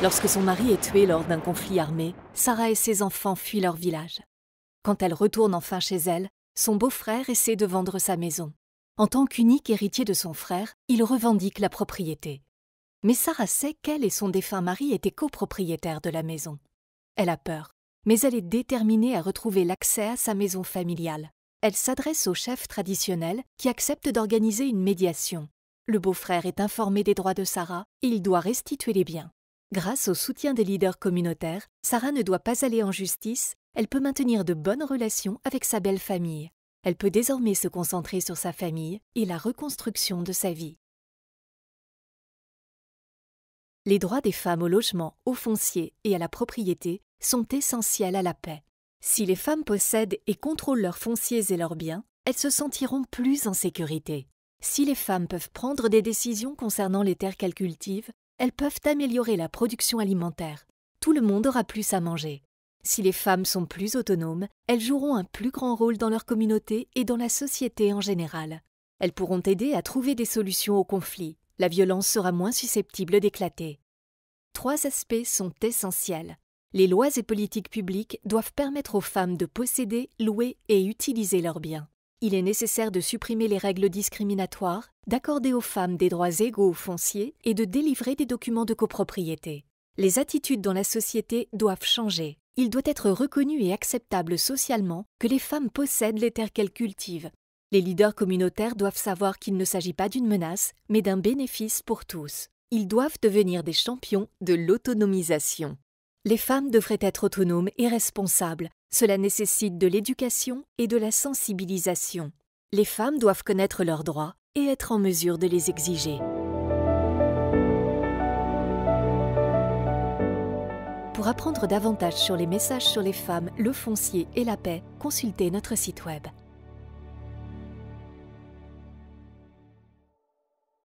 Lorsque son mari est tué lors d'un conflit armé, Sarah et ses enfants fuient leur village. Quand elle retourne enfin chez elle, son beau-frère essaie de vendre sa maison. En tant qu'unique héritier de son frère, il revendique la propriété. Mais Sarah sait qu'elle et son défunt mari étaient copropriétaires de la maison. Elle a peur, mais elle est déterminée à retrouver l'accès à sa maison familiale. Elle s'adresse au chef traditionnel qui accepte d'organiser une médiation. Le beau-frère est informé des droits de Sarah et il doit restituer les biens. Grâce au soutien des leaders communautaires, Sarah ne doit pas aller en justice, elle peut maintenir de bonnes relations avec sa belle famille. Elle peut désormais se concentrer sur sa famille et la reconstruction de sa vie. Les droits des femmes au logement, au foncier et à la propriété sont essentiels à la paix. Si les femmes possèdent et contrôlent leurs fonciers et leurs biens, elles se sentiront plus en sécurité. Si les femmes peuvent prendre des décisions concernant les terres qu'elles cultivent, elles peuvent améliorer la production alimentaire. Tout le monde aura plus à manger. Si les femmes sont plus autonomes, elles joueront un plus grand rôle dans leur communauté et dans la société en général. Elles pourront aider à trouver des solutions aux conflits. La violence sera moins susceptible d'éclater. 3 aspects sont essentiels. Les lois et politiques publiques doivent permettre aux femmes de posséder, louer et utiliser leurs biens. Il est nécessaire de supprimer les règles discriminatoires, d'accorder aux femmes des droits égaux au foncier et de délivrer des documents de copropriété. Les attitudes dans la société doivent changer. Il doit être reconnu et acceptable socialement que les femmes possèdent les terres qu'elles cultivent. Les leaders communautaires doivent savoir qu'il ne s'agit pas d'une menace, mais d'un bénéfice pour tous. Ils doivent devenir des champions de l'autonomisation. Les femmes devraient être autonomes et responsables. Cela nécessite de l'éducation et de la sensibilisation. Les femmes doivent connaître leurs droits et être en mesure de les exiger. Pour apprendre davantage sur les messages sur les femmes, le foncier et la paix, consultez notre site web.